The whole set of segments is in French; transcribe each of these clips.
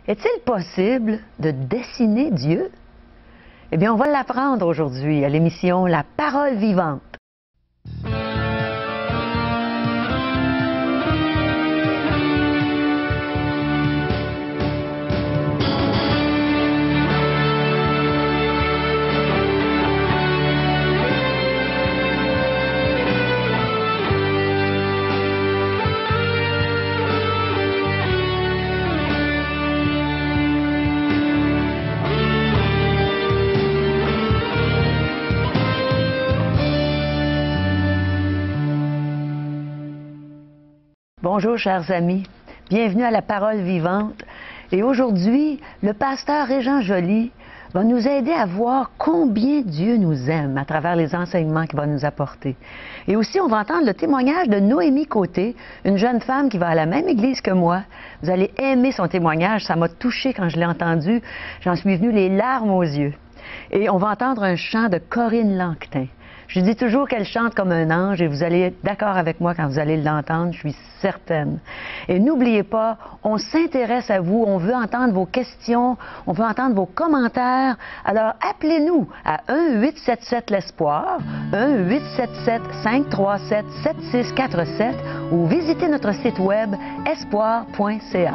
Est-il possible de dessiner Dieu? Eh bien, on va l'apprendre aujourd'hui à l'émission La Parole vivante. Bonjour, chers amis. Bienvenue à La Parole vivante. Et aujourd'hui, le pasteur Régent Joly va nous aider à voir combien Dieu nous aime à travers les enseignements qu'il va nous apporter. Et aussi, on va entendre le témoignage de Noémie Côté, une jeune femme qui va à la même église que moi. Vous allez aimer son témoignage. Ça m'a touchée quand je l'ai entendu. J'en suis venue les larmes aux yeux. Et on va entendre un chant de Corinne Lanquetin. Je dis toujours qu'elle chante comme un ange et vous allez être d'accord avec moi quand vous allez l'entendre, je suis certaine. Et n'oubliez pas, on s'intéresse à vous, on veut entendre vos questions, on veut entendre vos commentaires. Alors appelez-nous à 1-877-l'Espoir, 1-877-537-7647 ou visitez notre site web espoir.ca.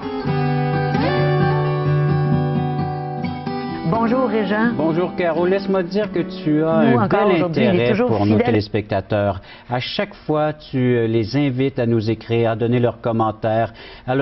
Bonjour Régent. Bonjour Caro, laisse-moi te dire que tu as un bel intérêt pour nos téléspectateurs. À chaque fois, tu les invites à nous écrire, à donner leurs commentaires, à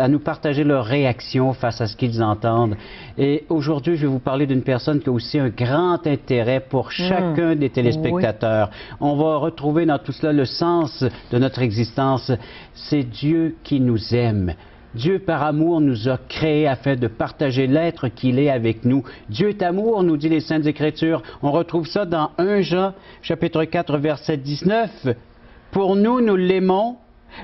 nous partager leurs réactions face à ce qu'ils entendent. Et aujourd'hui, je vais vous parler d'une personne qui a aussi un grand intérêt pour chacun des téléspectateurs. Oui. On va retrouver dans tout cela le sens de notre existence. C'est Dieu qui nous aime. Dieu, par amour, nous a créés afin de partager l'être qu'il est avec nous. Dieu est amour, nous dit les Saintes Écritures. On retrouve ça dans 1 Jean, chapitre 4, verset 19. Pour nous, nous l'aimons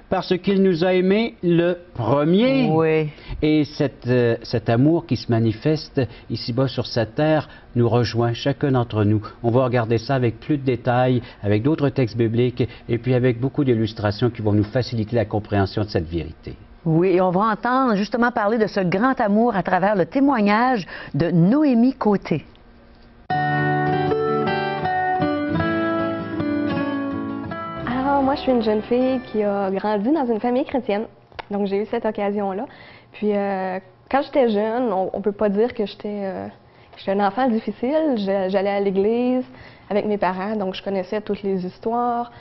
parce qu'il nous a aimés le premier. Oui. Et cet amour qui se manifeste ici-bas sur cette terre nous rejoint, chacun d'entre nous. On va regarder ça avec plus de détails, avec d'autres textes bibliques et puis avec beaucoup d'illustrations qui vont nous faciliter la compréhension de cette vérité. Oui, et on va entendre justement parler de ce grand amour à travers le témoignage de Noémie Côté. Alors, moi, je suis une jeune fille qui a grandi dans une famille chrétienne. Donc, j'ai eu cette occasion-là. Puis, quand j'étais jeune, on ne peut pas dire que j'étais un enfant difficile. J'allais à l'église avec mes parents, donc je connaissais toutes les histoires.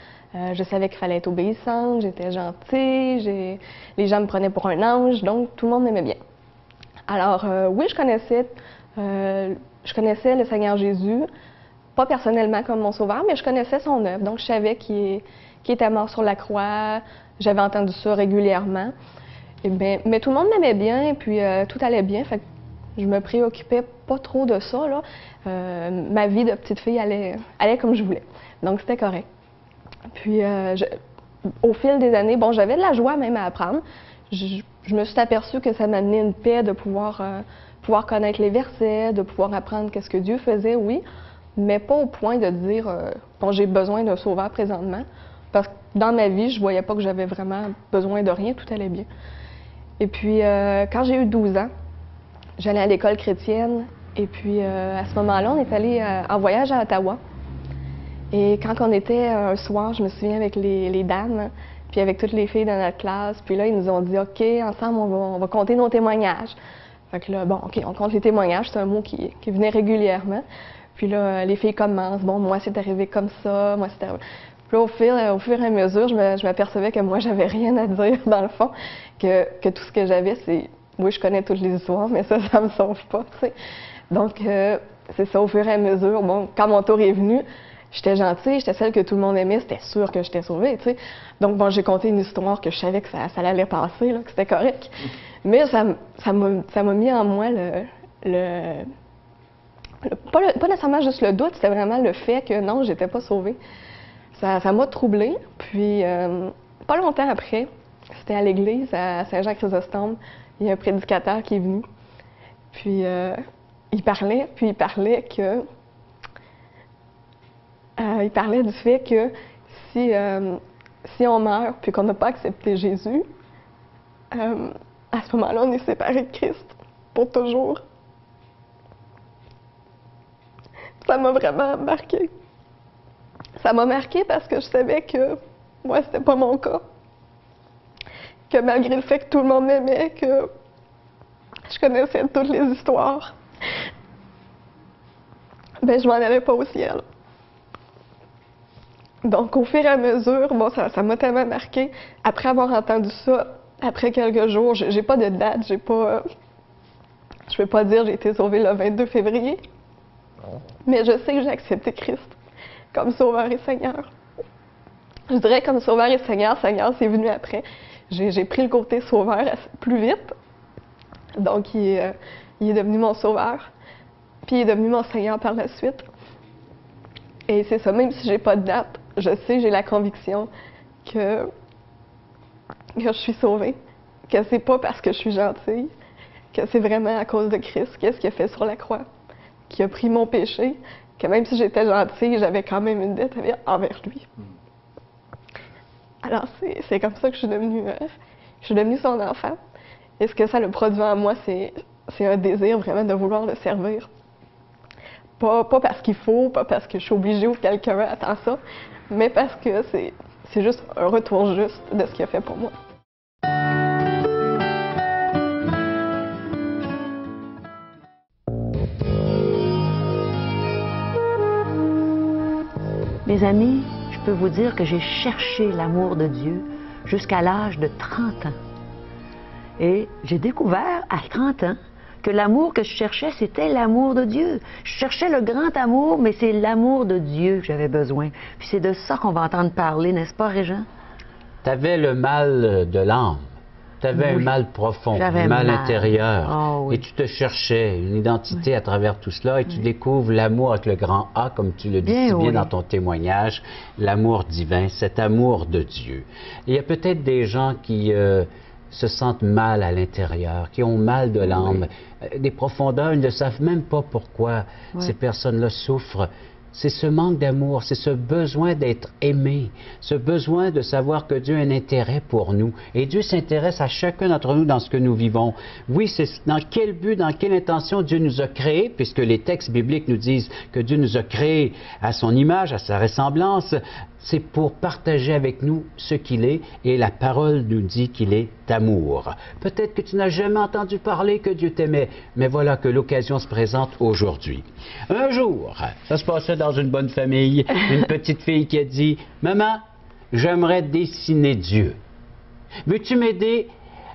Je savais qu'il fallait être obéissante, j'étais gentille, les gens me prenaient pour un ange, donc tout le monde m'aimait bien. Alors oui, je connaissais le Seigneur Jésus, pas personnellement comme mon sauveur, mais je connaissais son œuvre, donc je savais qu'il était mort sur la croix, j'avais entendu ça régulièrement. Mais tout le monde m'aimait bien, et puis tout allait bien, fait que je me préoccupais pas trop de ça, là. Ma vie de petite fille allait comme je voulais, donc c'était correct. Puis, au fil des années, bon, j'avais de la joie même à apprendre. Je me suis aperçue que ça m'amenait une paix de pouvoir connaître les versets, de pouvoir apprendre qu'est-ce que Dieu faisait, oui, mais pas au point de dire, bon, j'ai besoin d'un sauveur présentement, parce que dans ma vie, je voyais pas que j'avais vraiment besoin de rien, tout allait bien. Et puis, quand j'ai eu 12 ans, j'allais à l'école chrétienne, et puis à ce moment-là, on est allé en voyage à Ottawa. Et quand on était un soir, je me souviens avec les dames, puis avec toutes les filles de notre classe, puis là, ils nous ont dit « OK, ensemble, on va compter nos témoignages ». Fait que là, bon, OK, on compte les témoignages, c'est un mot qui venait régulièrement. Puis là, les filles commencent « Bon, moi, c'est arrivé comme ça, moi, c'est arrivé... » Puis là, au fur et à mesure, je m'apercevais que moi, j'avais rien à dire, dans le fond, que tout ce que j'avais, c'est « Oui, je connais toutes les histoires, mais ça me sauve pas, tu sais. » Donc, c'est ça, au fur et à mesure, bon, quand mon tour est venu, j'étais gentille, j'étais celle que tout le monde aimait, c'était sûr que j'étais sauvée, tu sais. Donc, bon, j'ai conté une histoire que je savais que ça allait passer, là, que c'était correct. Mais ça m'a mis en moi pas nécessairement juste le doute, c'était vraiment le fait que non, j'étais pas sauvée. Ça m'a troublée. Puis, pas longtemps après, c'était à l'église, à Saint-Jean-Chrysostome, il y a un prédicateur qui est venu. Puis, il parlait que... il parlait du fait que si on meurt puis qu'on n'a pas accepté Jésus, à ce moment-là, on est séparés de Christ pour toujours. Ça m'a vraiment marqué. Ça m'a marqué parce que je savais que moi, c'était pas mon cas. Que malgré le fait que tout le monde m'aimait, que je connaissais toutes les histoires, ben je m'en allais pas au ciel. Donc, au fur et à mesure, bon, ça m'a tellement marqué. Après avoir entendu ça, après quelques jours, j'ai pas de date, je peux pas dire j'ai été sauvée le 22 février, mais je sais que j'ai accepté Christ comme Sauveur et Seigneur. Je dirais comme Sauveur et Seigneur, Seigneur, c'est venu après. J'ai pris le côté Sauveur plus vite, donc il est devenu mon Sauveur, puis il est devenu mon Seigneur par la suite. Et c'est ça, même si j'ai pas de date, je sais, j'ai la conviction que je suis sauvée, que c'est pas parce que je suis gentille, que c'est vraiment à cause de Christ, qu'est-ce qu'il a fait sur la croix, qui a pris mon péché, que même si j'étais gentille, j'avais quand même une dette envers lui. Alors c'est comme ça que je suis devenue son enfant. Et ce que ça a produit en moi, c'est un désir vraiment de vouloir le servir. Pas parce qu'il faut, pas parce que je suis obligée ou que quelqu'un attend ça, mais parce que c'est juste un retour juste de ce qu'il a fait pour moi. Mes amis, je peux vous dire que j'ai cherché l'amour de Dieu jusqu'à l'âge de 30 ans. Et j'ai découvert à 30 ans que l'amour que je cherchais, c'était l'amour de Dieu. Je cherchais le grand amour, mais c'est l'amour de Dieu que j'avais besoin. Puis c'est de ça qu'on va entendre parler, n'est-ce pas, Régent? Tu avais le mal de l'âme. Tu avais un mal profond, un mal intérieur. Oh, oui. Et tu te cherchais une identité à travers tout cela et tu découvres l'amour avec le grand A, comme tu le dis si bien dans ton témoignage, l'amour divin, cet amour de Dieu. Et il y a peut-être des gens qui se sentent mal à l'intérieur, qui ont mal de l'âme, des profondeurs, ils ne savent même pas pourquoi ces personnes-là souffrent. C'est ce manque d'amour, c'est ce besoin d'être aimé, ce besoin de savoir que Dieu a un intérêt pour nous. Et Dieu s'intéresse à chacun d'entre nous dans ce que nous vivons. Oui, c'est dans quel but, dans quelle intention Dieu nous a créés, puisque les textes bibliques nous disent que Dieu nous a créés à son image, à sa ressemblance. C'est pour partager avec nous ce qu'il est, et la parole nous dit qu'il est amour. Peut-être que tu n'as jamais entendu parler que Dieu t'aimait, mais voilà que l'occasion se présente aujourd'hui. Un jour, ça se passait dans une bonne famille, une petite fille qui a dit « Maman, j'aimerais dessiner Dieu. Veux-tu m'aider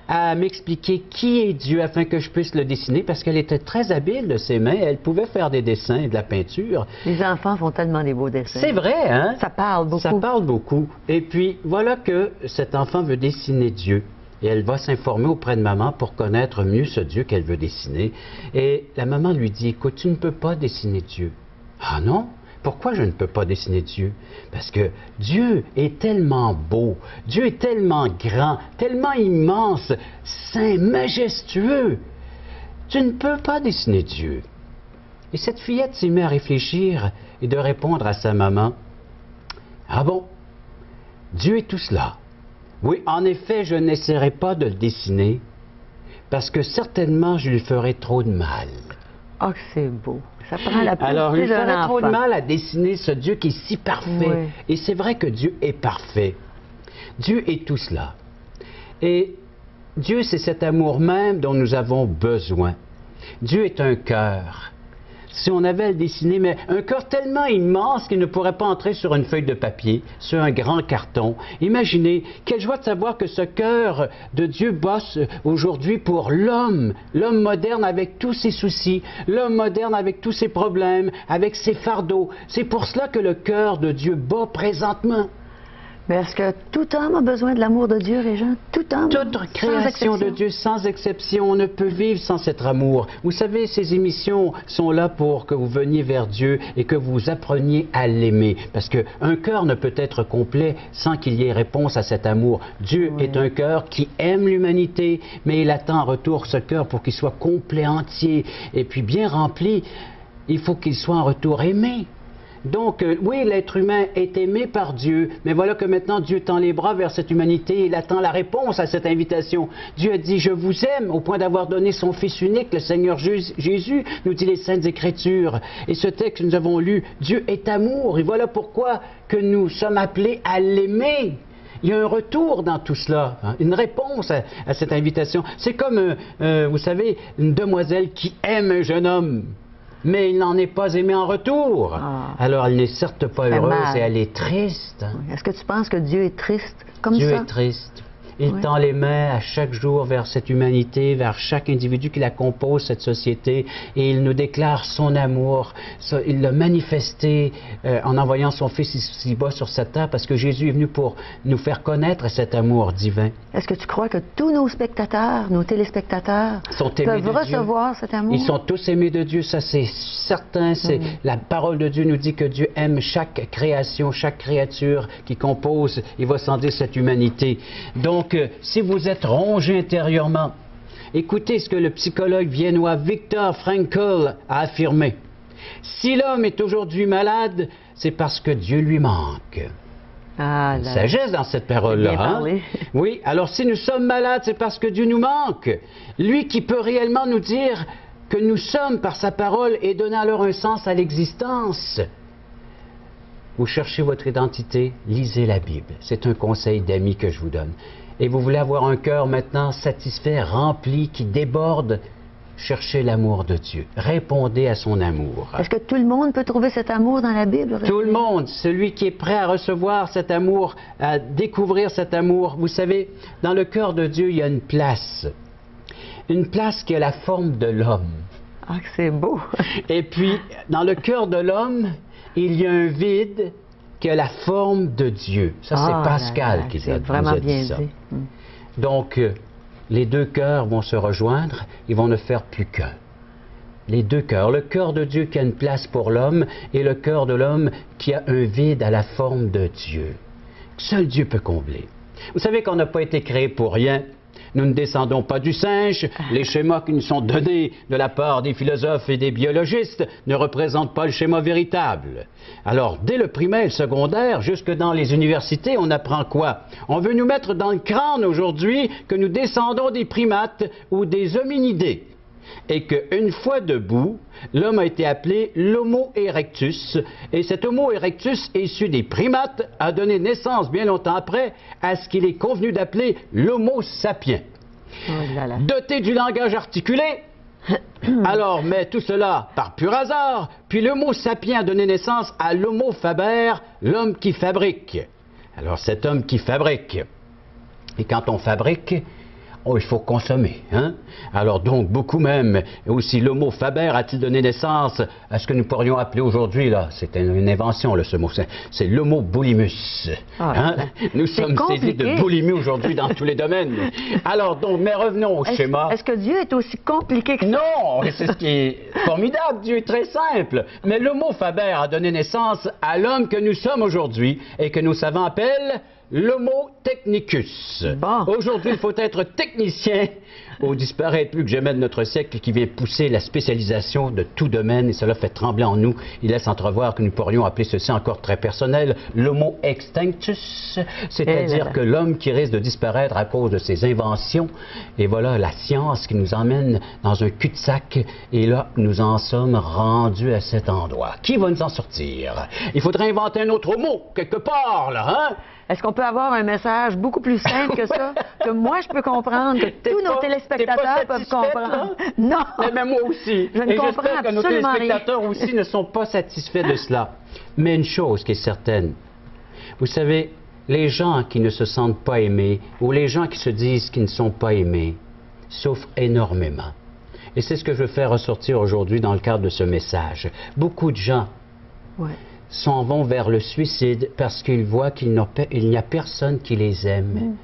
à m'expliquer qui est Dieu afin que je puisse le dessiner? » Parce qu'elle était très habile de ses mains, elle pouvait faire des dessins et de la peinture. Les enfants font tellement des beaux dessins. C'est vrai, hein? Ça parle beaucoup. Ça parle beaucoup. Et puis, voilà que cet enfant veut dessiner Dieu. Et elle va s'informer auprès de maman pour connaître mieux ce Dieu qu'elle veut dessiner. Et la maman lui dit, écoute, tu ne peux pas dessiner Dieu. Ah non? Pourquoi je ne peux pas dessiner Dieu? Parce que Dieu est tellement beau, Dieu est tellement grand, tellement immense, saint, majestueux. Tu ne peux pas dessiner Dieu. Et cette fillette s'est mise à réfléchir et de répondre à sa maman, ah bon, Dieu est tout cela. Oui, en effet, je n'essaierai pas de le dessiner, parce que certainement je lui ferai trop de mal. Oh, que c'est beau. Ça prend la Alors, il ferait trop de mal à dessiner ce Dieu qui est si parfait. Oui. Et c'est vrai que Dieu est parfait. Dieu est tout cela. Et Dieu, c'est cet amour même dont nous avons besoin. Dieu est un cœur. Si on avait à le dessiner, mais un cœur tellement immense qu'il ne pourrait pas entrer sur une feuille de papier, sur un grand carton. Imaginez, quelle joie de savoir que ce cœur de Dieu bosse aujourd'hui pour l'homme, l'homme moderne avec tous ses soucis, l'homme moderne avec tous ses problèmes, avec ses fardeaux. C'est pour cela que le cœur de Dieu bat présentement. Mais est-ce que tout homme a besoin de l'amour de Dieu, Régent? Tout homme? Toute création de Dieu, sans exception, on ne peut vivre sans cet amour. Vous savez, ces émissions sont là pour que vous veniez vers Dieu et que vous appreniez à l'aimer. Parce qu'un cœur ne peut être complet sans qu'il y ait réponse à cet amour. Dieu est un cœur qui aime l'humanité, mais il attend en retour ce cœur pour qu'il soit complet, entier et puis bien rempli. Il faut qu'il soit en retour aimé. Donc, oui, l'être humain est aimé par Dieu, mais voilà que maintenant Dieu tend les bras vers cette humanité, il attend la réponse à cette invitation. Dieu a dit, je vous aime, au point d'avoir donné son Fils unique, le Seigneur Jésus, nous dit les Saintes Écritures. Et ce texte que nous avons lu, Dieu est amour, et voilà pourquoi que nous sommes appelés à l'aimer. Il y a un retour dans tout cela, hein, une réponse à cette invitation. C'est comme, vous savez, une demoiselle qui aime un jeune homme. Mais il n'en est pas aimé en retour. Ah. Alors, elle n'est certes pas heureuse et elle est triste. Est-ce que tu penses que Dieu est triste comme Dieu ça? Dieu est triste. Il tend les mains à chaque jour vers cette humanité, vers chaque individu qui la compose, cette société, et il nous déclare son amour. Il l'a manifesté en envoyant son Fils ici-bas sur cette terre, parce que Jésus est venu pour nous faire connaître cet amour divin. Est-ce que tu crois que tous nos spectateurs, nos téléspectateurs, peuvent recevoir cet amour? Ils sont tous aimés de Dieu, ça c'est certain. La parole de Dieu nous dit que Dieu aime chaque création, chaque créature qui compose, il va sans dire cette humanité. Donc, si vous êtes rongé intérieurement, écoutez ce que le psychologue viennois Viktor Frankl a affirmé. Si l'homme est aujourd'hui malade, c'est parce que Dieu lui manque. Ah, là, sagesse dans cette parole-là. Hein? Oui, alors si nous sommes malades, c'est parce que Dieu nous manque. Lui qui peut réellement nous dire que nous sommes par sa parole et donner alors un sens à l'existence. Vous cherchez votre identité, lisez la Bible. C'est un conseil d'ami que je vous donne. Et vous voulez avoir un cœur maintenant satisfait, rempli, qui déborde, cherchez l'amour de Dieu. Répondez à son amour. Est-ce que tout le monde peut trouver cet amour dans la Bible? Tout le monde. Celui qui est prêt à recevoir cet amour, à découvrir cet amour. Vous savez, dans le cœur de Dieu, il y a une place. Une place qui a la forme de l'homme. Ah, que c'est beau! Et puis, dans le cœur de l'homme, il y a un vide qui a la forme de Dieu. Ça, c'est Pascal qui nous a dit ça. Donc, les deux cœurs vont se rejoindre, ils vont ne faire plus qu'un. Les deux cœurs, le cœur de Dieu qui a une place pour l'homme et le cœur de l'homme qui a un vide à la forme de Dieu. Seul Dieu peut combler. Vous savez qu'on n'a pas été créé pour rien. Nous ne descendons pas du singe. Les schémas qui nous sont donnés de la part des philosophes et des biologistes ne représentent pas le schéma véritable. Alors, dès le primaire et le secondaire, jusque dans les universités, on apprend quoi? On veut nous mettre dans le crâne aujourd'hui que nous descendons des primates ou des hominidés. Et qu'une fois debout, l'homme a été appelé l'Homo erectus, et cet Homo erectus, issu des primates, a donné naissance bien longtemps après à ce qu'il est convenu d'appeler l'Homo sapiens. Oh là là. Doté du langage articulé, alors, mais tout cela par pur hasard, puis l'Homo sapiens a donné naissance à l'Homo faber, l'homme qui fabrique. Alors cet homme qui fabrique, et quand on fabrique, il faut consommer. Hein? Alors donc, beaucoup même, aussi l'Homo faber a-t-il donné naissance à ce que nous pourrions appeler aujourd'hui, là, c'est une invention, là, ce mot, c'est l'Homo boulimus. Hein? Nous sommes saisis de boulimie aujourd'hui dans tous les domaines. Alors donc, mais revenons au schéma. Est-ce que Dieu est aussi compliqué que ça? Non, c'est ce qui est formidable, Dieu est très simple. Mais l'Homo faber a donné naissance à l'homme que nous sommes aujourd'hui et que nos savants appellent l'Homo technicus. Bon. Aujourd'hui, il faut être technicien au disparaître plus que jamais de notre siècle qui vient pousser la spécialisation de tout domaine et cela fait trembler en nous. Il laisse entrevoir que nous pourrions appeler ceci encore très personnel l'Homo extinctus, c'est-à-dire que l'homme qui risque de disparaître à cause de ses inventions. Et voilà la science qui nous emmène dans un cul-de-sac et là, nous en sommes rendus à cet endroit. Qui va nous en sortir? Il faudrait inventer un autre mot quelque part, là, hein? Est-ce qu'on peut avoir un message beaucoup plus simple que ça, que moi je peux comprendre, que tous nos téléspectateurs peuvent comprendre? Non! Mais moi aussi. Je ne comprends j'espère que nos téléspectateurs rien. aussi ne sont pas satisfaits de cela. Mais une chose qui est certaine, vous savez, les gens qui ne se sentent pas aimés, ou les gens qui se disent qu'ils ne sont pas aimés, souffrent énormément. Et c'est ce que je veux faire ressortir aujourd'hui dans le cadre de ce message. Beaucoup de gens s'en vont vers le suicide parce qu'ils voient qu'il n'y a personne qui les aime.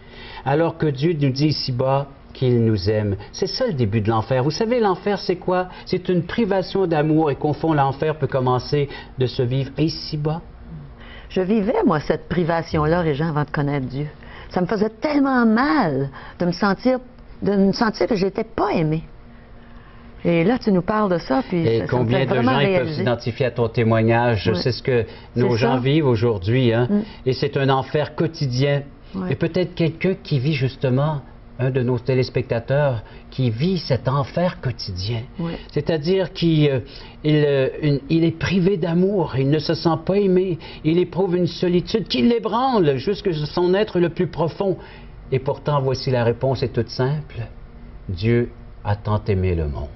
Alors que Dieu nous dit ici-bas qu'il nous aime. C'est ça le début de l'enfer. Vous savez, l'enfer, c'est quoi? C'est une privation d'amour et qu'au fond, l'enfer peut commencer de se vivre ici-bas. Je vivais, moi, cette privation-là, Régent, avant de connaître Dieu. Ça me faisait tellement mal de me sentir que je n'étais pas aimée. Et là, tu nous parles de ça, puis et combien de gens peuvent s'identifier à ton témoignage? Oui. C'est ce que nos gens vivent aujourd'hui, hein? Et c'est un enfer quotidien. Oui. Et peut-être quelqu'un qui vit justement, un de nos téléspectateurs, qui vit cet enfer quotidien. Oui. C'est-à-dire qu'il est privé d'amour, il ne se sent pas aimé, il éprouve une solitude qui l'ébranle jusque son être le plus profond. Et pourtant, voici la réponse est toute simple. Dieu a tant aimé le monde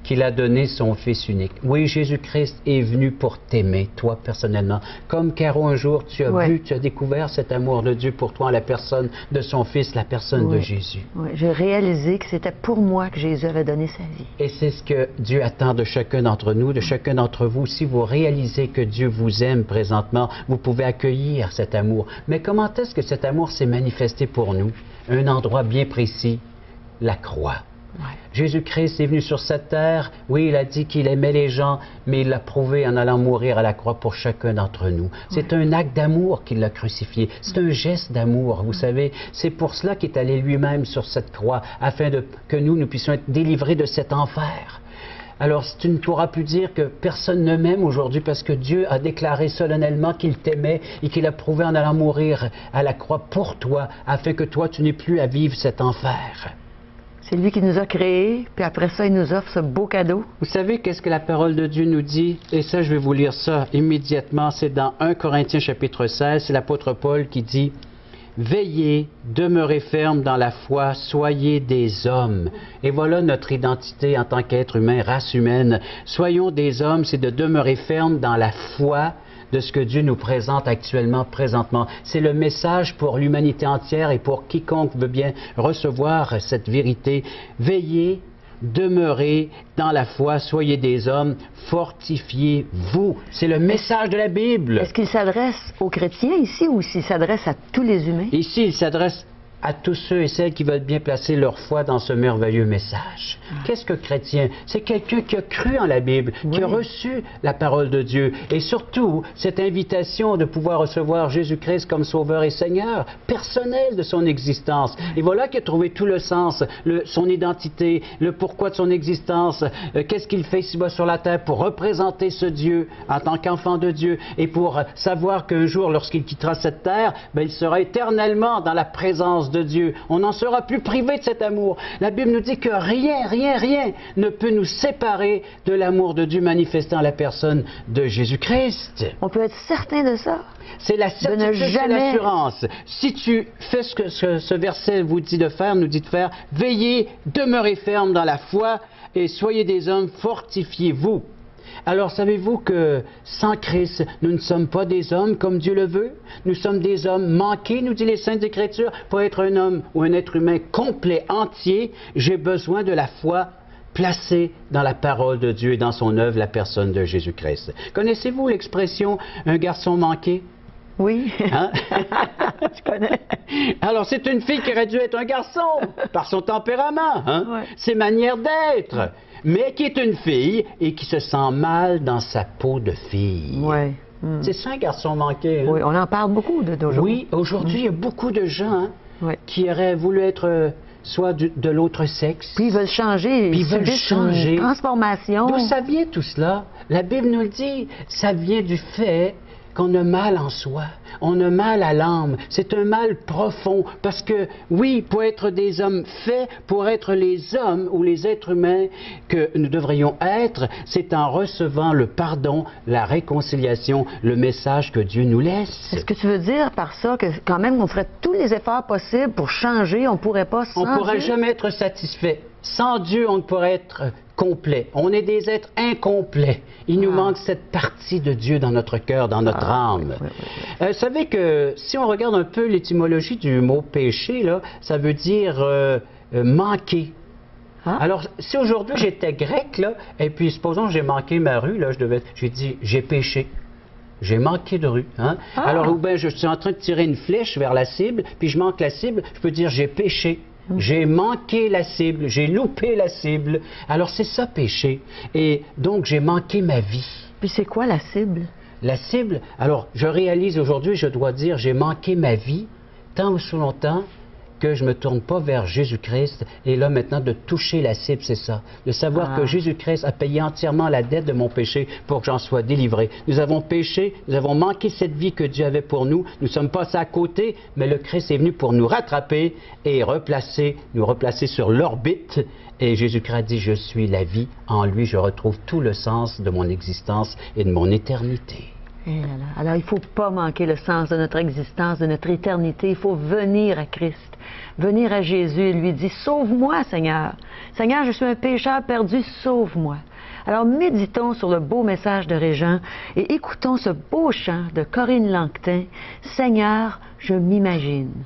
qu'il a donné son Fils unique. Oui, Jésus-Christ est venu pour t'aimer, toi personnellement. Comme Caro, un jour, tu as vu, tu as découvert cet amour de Dieu pour toi en la personne de son Fils, la personne de Jésus. Oui, j'ai réalisé que c'était pour moi que Jésus avait donné sa vie. Et c'est ce que Dieu attend de chacun d'entre nous, de chacun d'entre vous. Si vous réalisez que Dieu vous aime présentement, vous pouvez accueillir cet amour. Mais comment est-ce que cet amour s'est manifesté pour nous? Un endroit bien précis, la croix. Ouais. Jésus-Christ est venu sur cette terre, oui, il a dit qu'il aimait les gens, mais il l'a prouvé en allant mourir à la croix pour chacun d'entre nous. C'est un acte d'amour qu'il l'a crucifié, c'est un geste d'amour, vous savez. C'est pour cela qu'il est allé lui-même sur cette croix, afin que nous puissions être délivrés de cet enfer. Alors, tu ne pourras plus dire que personne ne m'aime aujourd'hui parce que Dieu a déclaré solennellement qu'il t'aimait et qu'il a prouvé en allant mourir à la croix pour toi, afin que toi, tu n'aies plus à vivre cet enfer. C'est lui qui nous a créés, puis après ça, il nous offre ce beau cadeau. Vous savez qu'est-ce que la parole de Dieu nous dit? Et ça, je vais vous lire ça immédiatement. C'est dans 1 Corinthiens chapitre 16, c'est l'apôtre Paul qui dit « Veillez, demeurez fermes dans la foi, soyez des hommes. » Et voilà notre identité en tant qu'être humain, race humaine. Soyons des hommes, c'est de demeurer fermes dans la foi de ce que Dieu nous présente actuellement, présentement. C'est le message pour l'humanité entière et pour quiconque veut bien recevoir cette vérité. Veillez, demeurez dans la foi, soyez des hommes, fortifiez-vous. C'est le message de la Bible. Est-ce qu'il s'adresse aux chrétiens ici ou s'il s'adresse à tous les humains? Ici, il s'adresse à tous ceux et celles qui veulent bien placer leur foi dans ce merveilleux message. Qu'est-ce que chrétien? C'est quelqu'un qui a cru en la Bible, qui a reçu la parole de Dieu. Et surtout, cette invitation de pouvoir recevoir Jésus-Christ comme Sauveur et Seigneur, personnel de son existence. Et voilà qui a trouvé tout le sens, son identité, le pourquoi de son existence, qu'est-ce qu'il fait ici-bas sur la terre pour représenter ce Dieu en tant qu'enfant de Dieu et pour savoir qu'un jour, lorsqu'il quittera cette terre, il sera éternellement dans la présence de Dieu. On n'en sera plus privé de cet amour. La Bible nous dit que rien, rien, rien ne peut nous séparer de l'amour de Dieu manifesté en la personne de Jésus-Christ. On peut être certain de ça. C'est la certitude, c'est l'assurance. Si tu fais ce que ce verset vous dit de faire, nous dit de faire, veillez, demeurez fermes dans la foi et soyez des hommes, fortifiez-vous. Alors, savez-vous que sans Christ, nous ne sommes pas des hommes comme Dieu le veut? Nous sommes des hommes manqués, nous dit les Saintes Écritures. Pour être un homme ou un être humain complet, entier, j'ai besoin de la foi placée dans la parole de Dieu et dans son œuvre, la personne de Jésus-Christ. Connaissez-vous l'expression « un garçon manqué » ? Oui. Hein? Je connais. Alors, c'est une fille qui aurait dû être un garçon, par son tempérament, hein? Ses manières d'être, mais qui est une fille et qui se sent mal dans sa peau de fille. Oui. C'est ça, un garçon manqué. Hein? Oui, on en parle beaucoup d'aujourd'hui. Oui, aujourd'hui, il y a beaucoup de gens qui auraient voulu être soit de l'autre sexe. Puis ils veulent changer. Puis ils veulent changer. Une transformation. D'où ça vient tout cela? La Bible nous le dit. Ça vient du fait qu'on a mal en soi, on a mal à l'âme. C'est un mal profond parce que, oui, pour être des hommes faits, pour être les hommes ou les êtres humains que nous devrions être, c'est en recevant le pardon, la réconciliation, le message que Dieu nous laisse. Est-ce que tu veux dire par ça que quand même on ferait tous les efforts possibles pour changer, on ne pourrait pas changer? On ne pourrait jamais être satisfait. Sans Dieu, on ne pourrait être complet. On est des êtres incomplets. Il nous manque cette partie de Dieu dans notre cœur, dans notre âme. Vous savez que si on regarde un peu l'étymologie du mot péché, là, ça veut dire manquer. Alors, si aujourd'hui j'étais grec, là, et puis supposons j'ai manqué ma rue, là, j'ai dit j'ai péché. J'ai manqué de rue. Hein? Alors, ou bien je suis en train de tirer une flèche vers la cible, puis je manque la cible, je peux dire j'ai péché. J'ai manqué la cible, j'ai loupé la cible. Alors c'est ça péché. Et donc j'ai manqué ma vie. Puis c'est quoi la cible? La cible, alors je réalise aujourd'hui, je dois dire, j'ai manqué ma vie tant ou si longtemps que je ne me tourne pas vers Jésus-Christ et là maintenant de toucher la cible, c'est ça. De savoir que Jésus-Christ a payé entièrement la dette de mon péché pour que j'en sois délivré. Nous avons péché, nous avons manqué cette vie que Dieu avait pour nous, nous sommes passés à côté, mais le Christ est venu pour nous rattraper et nous replacer sur l'orbite. Et Jésus-Christ a dit, je suis la vie, en lui je retrouve tout le sens de mon existence et de mon éternité. Et voilà. Alors, il ne faut pas manquer le sens de notre existence, de notre éternité. Il faut venir à Christ, venir à Jésus et lui dire, sauve-moi, Seigneur. Seigneur, je suis un pécheur perdu, sauve-moi. Alors, méditons sur le beau message de Régent et écoutons ce beau chant de Corinne Langtin, Seigneur, je m'imagine.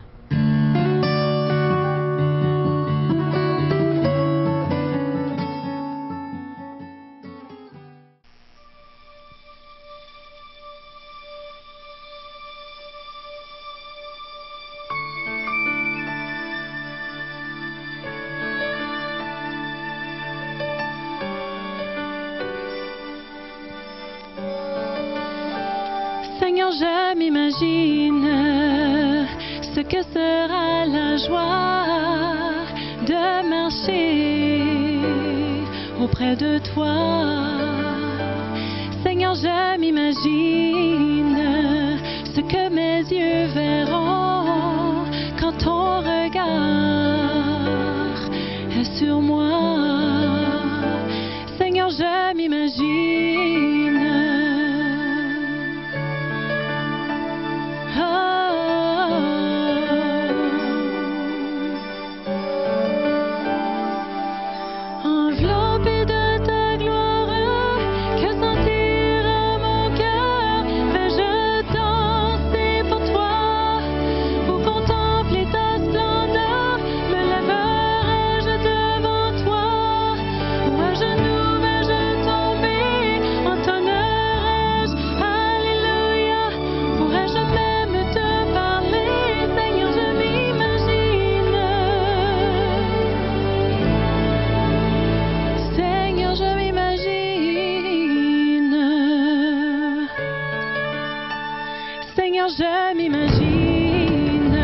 Seigneur, je m'imagine ce que sera la joie de marcher auprès de toi. Seigneur, je m'imagine ce que mes yeux verront quand ton regard est sur moi. Seigneur, je m'imagine. Seigneur, je m'imagine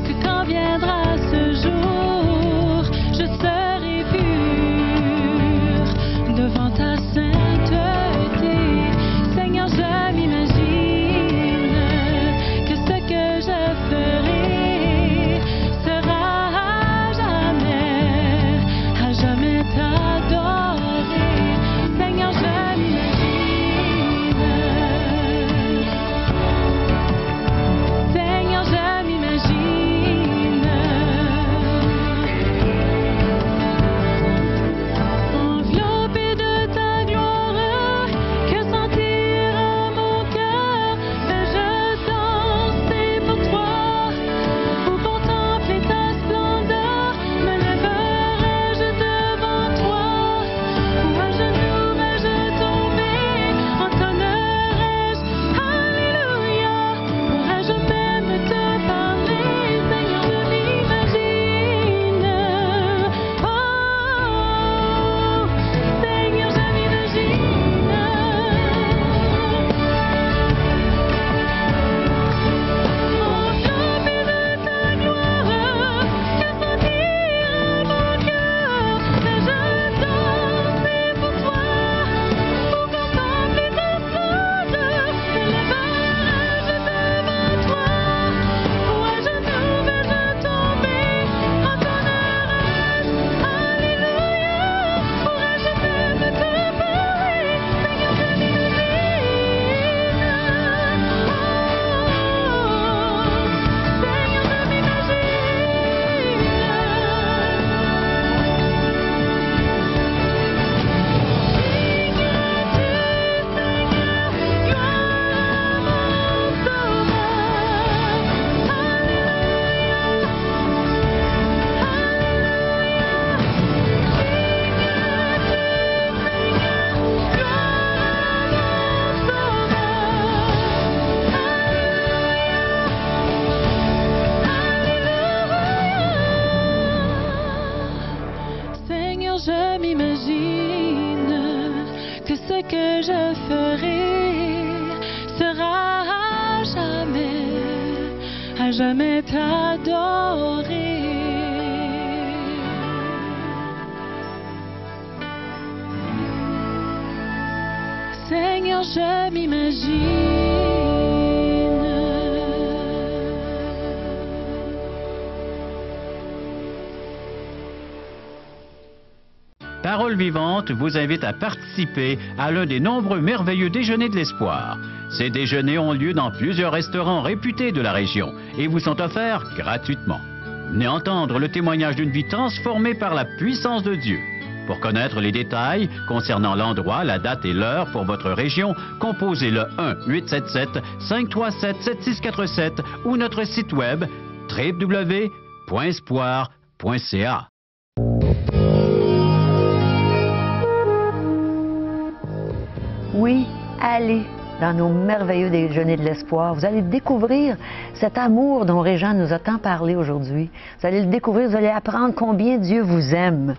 que quand viendra ce jour, je serai pure devant ta sainteté. Seigneur, je m'imagine que ce que je ferai sera à jamais t'adorer. Seigneur, je ce que je ferai sera à jamais t'adorer. Seigneur, je m'imagine. Parole Vivante vous invite à participer à l'un des nombreux merveilleux déjeuners de l'espoir. Ces déjeuners ont lieu dans plusieurs restaurants réputés de la région et vous sont offerts gratuitement. Venez entendre le témoignage d'une vie transformée par la puissance de Dieu. Pour connaître les détails concernant l'endroit, la date et l'heure pour votre région, composez le 1-877-537-7647 ou notre site web www.espoir.ca. Oui, allez dans nos merveilleux déjeuners de l'espoir. Vous allez découvrir cet amour dont Régent nous a tant parlé aujourd'hui. Vous allez le découvrir, vous allez apprendre combien Dieu vous aime.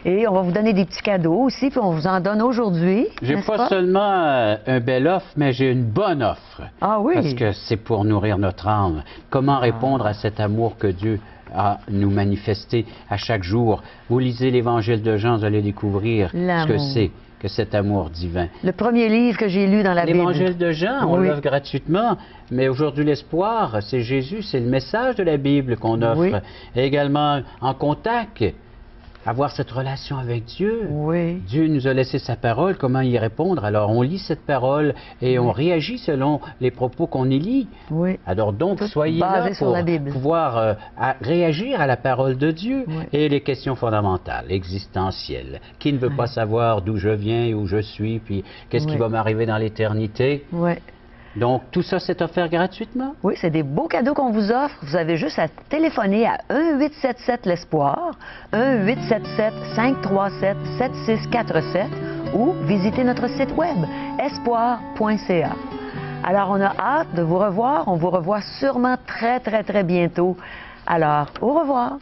Et on va vous donner des petits cadeaux aussi, puis on vous en donne aujourd'hui. J'ai pas seulement un bel offre, mais j'ai une bonne offre. Ah oui? Parce que c'est pour nourrir notre âme. Comment répondre à cet amour que Dieu à nous manifester à chaque jour. Vous lisez l'Évangile de Jean, vous allez découvrir ce que c'est que cet amour divin. Le premier livre que j'ai lu dans la Bible. L'Évangile de Jean, on l'offre gratuitement, mais aujourd'hui l'espoir, c'est Jésus, c'est le message de la Bible qu'on offre. Oui. Et également en contact, avoir cette relation avec Dieu. Oui. Dieu nous a laissé sa parole, comment y répondre? Alors on lit cette parole et on réagit selon les propos qu'on y lit. Oui. Alors donc, soyez là pour pouvoir réagir à la parole de Dieu et les questions fondamentales, existentielles. Qui ne veut pas savoir d'où je viens, où je suis, puis qu'est-ce qui va m'arriver dans l'éternité? Oui. Donc, tout ça, c'est offert gratuitement? Oui, c'est des beaux cadeaux qu'on vous offre. Vous avez juste à téléphoner à 1-877-l'Espoir, 1-877-537-7647 ou visiter notre site web, espoir.ca. Alors, on a hâte de vous revoir. On vous revoit sûrement très, très, très bientôt. Alors, au revoir.